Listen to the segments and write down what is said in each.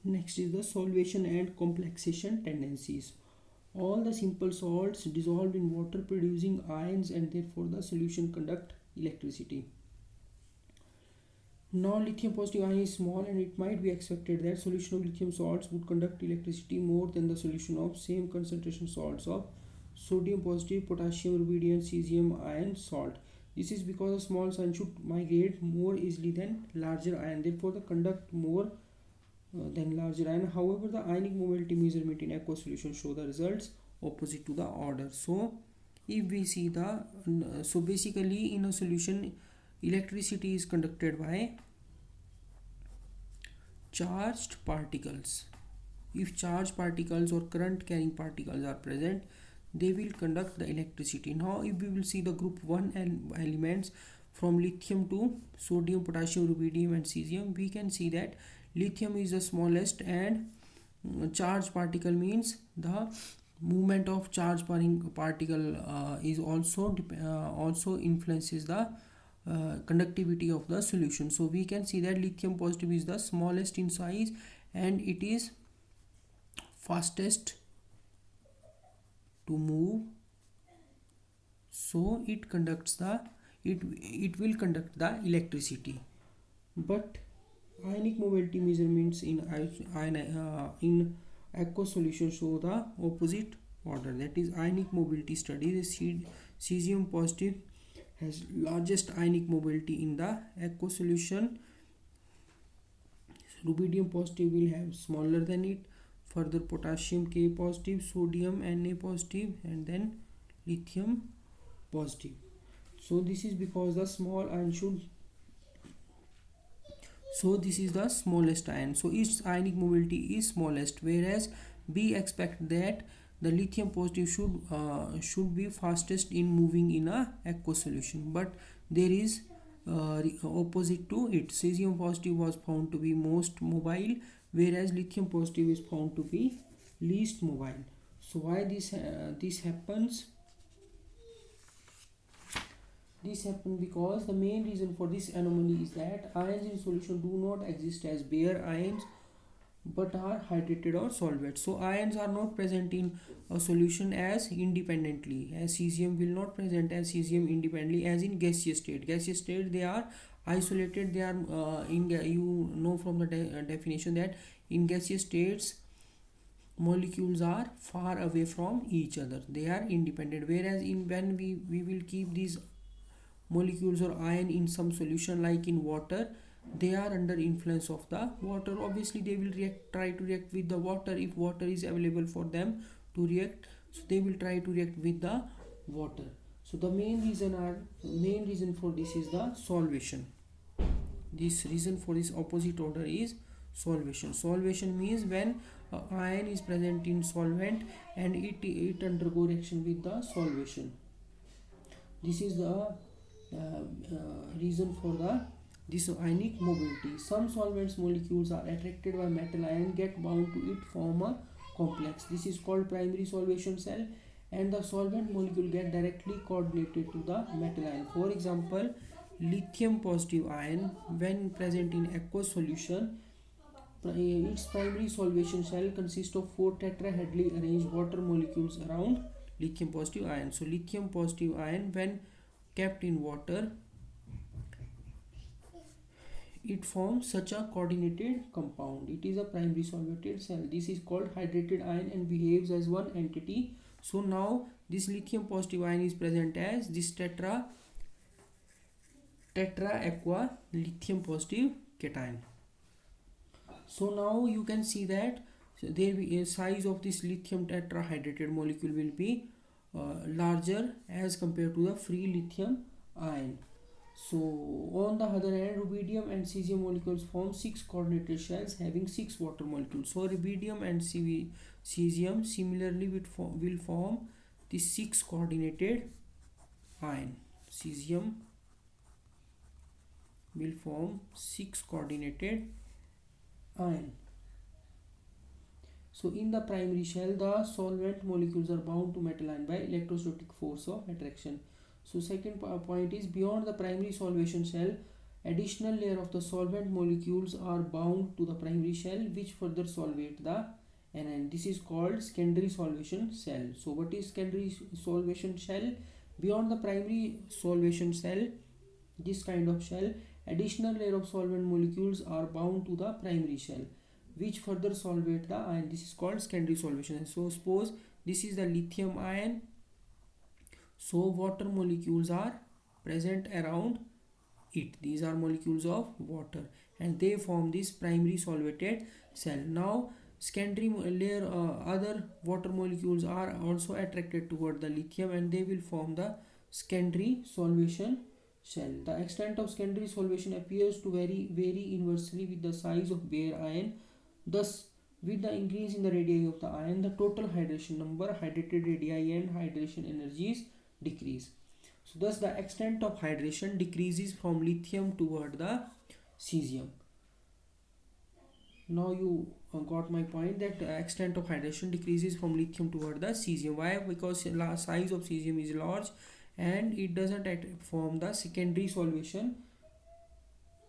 Next is the solvation and complexation tendencies. All the simple salts dissolved in water producing ions, and therefore the solution conduct electricity. Now lithium positive ion is small, and it might be expected that solution of lithium salts would conduct electricity more than the solution of same concentration salts of sodium positive, potassium, rubidium, cesium ion salt. This is because a small ion should migrate more easily than larger ion, therefore the conduct more than larger ion. However, the ionic mobility measurement in aqueous solution show the results opposite to the order. So if we see the so basically in a solution electricity is conducted by charged particles. If charged particles or current carrying particles are present, they will conduct the electricity. Now if we will see the group 1 elements from lithium to sodium, potassium, rubidium and cesium, we can see that lithium is the smallest, and charged particle means the movement of charged particle is also influences the conductivity of the solution. So we can see that lithium positive is the smallest in size, and it is fastest to move, so it will conduct the electricity. But ionic mobility measurements in aqueous solution show the opposite order, that is ionic mobility studies. Cesium positive has largest ionic mobility in the aqueous solution. Rubidium positive will have smaller than it, further potassium K positive, sodium Na positive, and then lithium positive. So this is because the small ion should, so this is the smallest ion, so its ionic mobility is smallest, whereas we expect that the lithium positive should be fastest in moving in a aqueous solution, but there is opposite to it. Cesium positive was found to be most mobile, whereas lithium positive is found to be least mobile. So why this happens? This happens because the main reason for this anomaly is that ions in solution do not exist as bare ions but are hydrated or solvent. So ions are not present in a solution as independently, as cesium will not present as cesium independently as in gaseous state. Gaseous state they are isolated, they are you know from the definition that in gaseous states molecules are far away from each other, they are independent, whereas in when we will keep these molecules or ion in some solution like in water, they are under influence of the water. Obviously they will try to react with the water. If water is available for them to react, so they will try to react with the water. So the main reason for this is the solvation. This reason for this opposite order is solvation. Solvation means when ion is present in solvent and it undergo reaction with the solvation. This is the reason for this ionic mobility. Some solvents molecules are attracted by metal ion, get bound to it, form a complex. This is called primary solvation cell, and the solvent molecule get directly coordinated to the metal ion. For example, lithium positive ion when present in aqueous solution, its primary solvation cell consists of 4 tetrahedrally arranged water molecules around lithium positive ion. So lithium positive ion when kept in water, it forms such a coordinated compound. It is a primary solvated cell. This is called hydrated ion and behaves as one entity. So now this lithium positive ion is present as this tetra aqua lithium positive cation. So now you can see that there be a size of this lithium tetrahydrated molecule will be larger as compared to the free lithium ion. So on the other hand, rubidium and cesium molecules form 6 coordinated shells having 6 water molecules. So rubidium and cesium similarly will form the 6 coordinated ion. Cesium will form 6 coordinated ion. So in the primary shell, the solvent molecules are bound to metal ion by electrostatic force of attraction. So second point is beyond the primary solvation cell, Additional layer of the solvent molecules are bound to the primary shell, which further solvate the anion. This is called secondary solvation shell. So what is secondary solvation shell? Beyond the primary solvation shell, this kind of shell, additional layer of solvent molecules are bound to the primary shell, which further solvate the ion. This is called secondary solvation. So suppose this is the lithium ion. So water molecules are present around it. These are molecules of water and they form this primary solvated cell. Now secondary layer, other water molecules are also attracted toward the lithium and they will form the secondary solvation shell. The extent of secondary solvation appears to vary inversely with the size of bare ion. Thus, with the increase in the radii of the ion, the total hydration number, hydrated radii and hydration energies decrease. So thus the extent of hydration decreases from lithium toward the cesium. Now you got my point that the extent of hydration decreases from lithium toward the cesium. Why? Because the size of cesium is large and it doesn't form the secondary solvation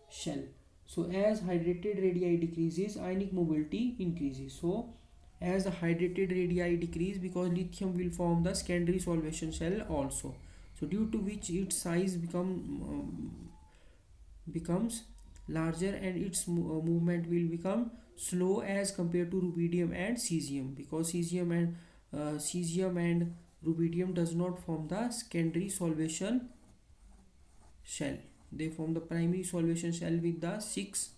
shell. So as hydrated radii decreases, ionic mobility increases. So as the hydrated radii decrease, because lithium will form the secondary solvation shell also. So due to which its size becomes larger and its movement will become slow as compared to rubidium and cesium, because cesium and rubidium does not form the secondary solvation shell. They form the primary solvation shell with the 6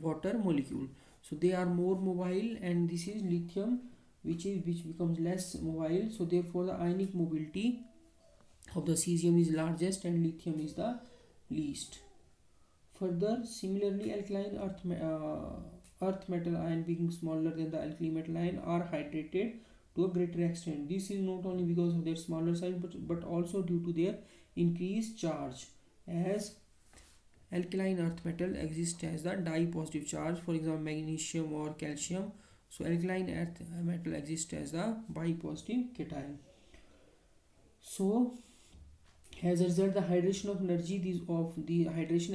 water molecule. So they are more mobile, and this is lithium which becomes less mobile. So therefore the ionic mobility of the cesium is largest and lithium is the least. Further, similarly, alkaline earth metal ion being smaller than the alkali metal ion are hydrated to a greater extent. This is not only because of their smaller size but also due to their increased charge, as alkaline earth metal exists as the di positive charge, for example magnesium or calcium. So alkaline earth metal exists as the bi positive cation. So as a result, the hydration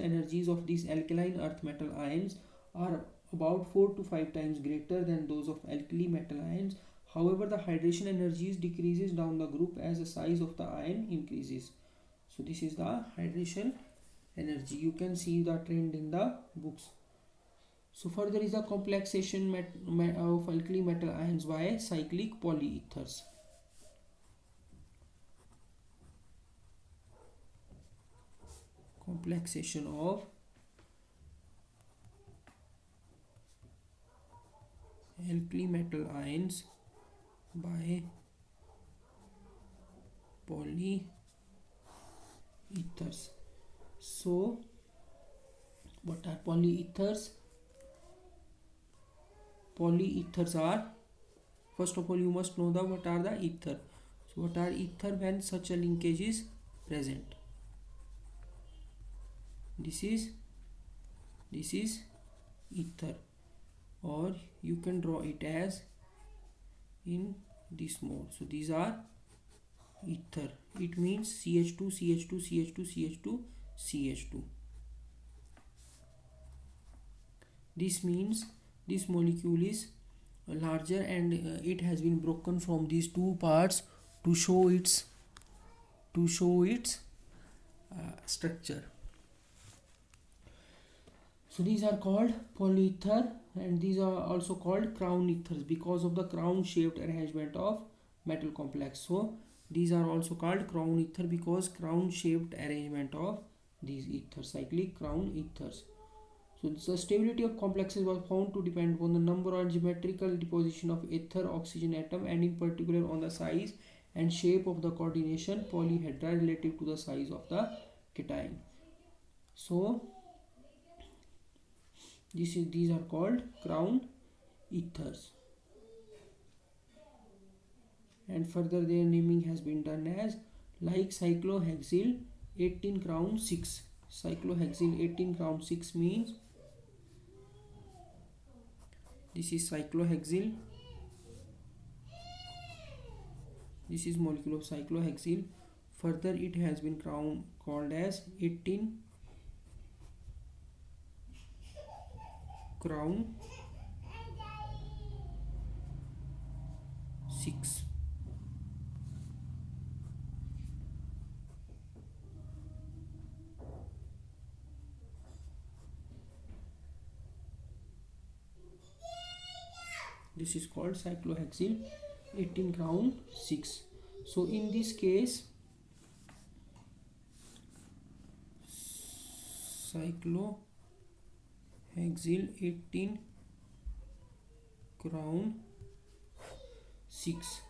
energies of these alkaline earth metal ions are about 4 to 5 times greater than those of alkali metal ions. However, the hydration energies decreases down the group as the size of the ion increases. So this is the hydration energy. You can see the trend in the books. So further is the complexation of alkali metal ions by cyclic polyethers. Complexation of alkali metal ions by polyethers. So what are polyethers? Polyethers are, first of all you must know what are the ether. So what are ether? When such a linkage is present. This is ether, or you can draw it as in this mode. So these are ether. It means CH2 CH2 CH2 CH2 CH2. This means this molecule is larger and it has been broken from these two parts to show its structure. So these are called polyether, and these are also called crown ethers because of the crown shaped arrangement of metal complex. So these are also called crown ether because crown shaped arrangement of these ethers, cyclic crown ethers. So the stability of complexes was found to depend on the number or geometrical deposition of ether oxygen atom, and in particular on the size and shape of the coordination polyhedra relative to the size of the cation. So these are called crown ethers, and further their naming has been done as like cyclohexyl 18 crown 6. Cyclohexyl 18 crown 6 means this is cyclohexyl. This is molecule of cyclohexyl. Further it has been called as 18 crown 6. This is called cyclohexyl 18 crown 6. So in this case, cyclohexyl 18 crown 6.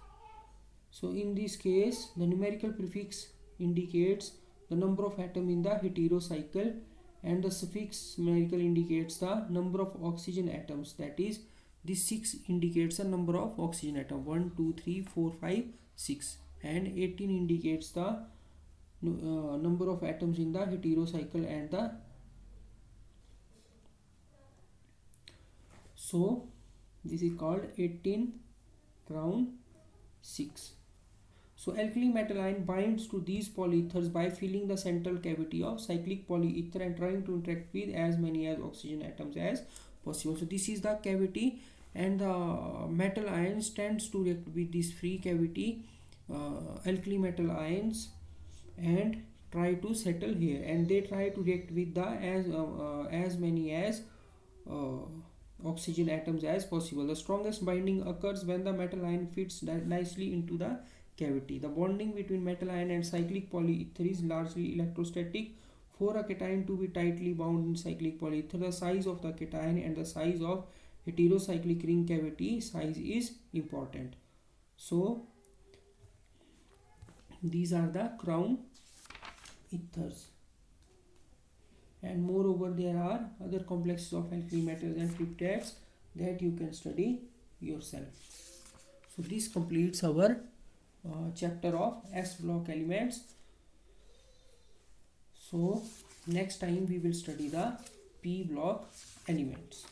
So in this case, the numerical prefix indicates the number of atoms in the heterocycle, and the suffix numerical indicates the number of oxygen atoms. That is, this 6 indicates the number of oxygen atom, 1 2 3 4 5 6, and 18 indicates the number of atoms in the heterocycle and the, so this is called 18 crown 6. So alkali metal ion binds to these polyethers by filling the central cavity of cyclic polyether and trying to interact with as many as oxygen atoms as possible. So this is the cavity, and the metal ions tends to react with this free cavity alkali metal ions and try to settle here, and they try to react with the as many as oxygen atoms as possible. The strongest binding occurs when the metal ion fits nicely into the cavity. The bonding between metal ion and cyclic polyether is largely electrostatic. For a cation to be tightly bound in cyclic polyether, the size of the cation and the size of heterocyclic ring cavity size is important. So these are the crown ethers, and moreover there are other complexes of alkali metals and triptets that you can study yourself. So this completes our chapter of S block elements. So next time we will study the P block elements.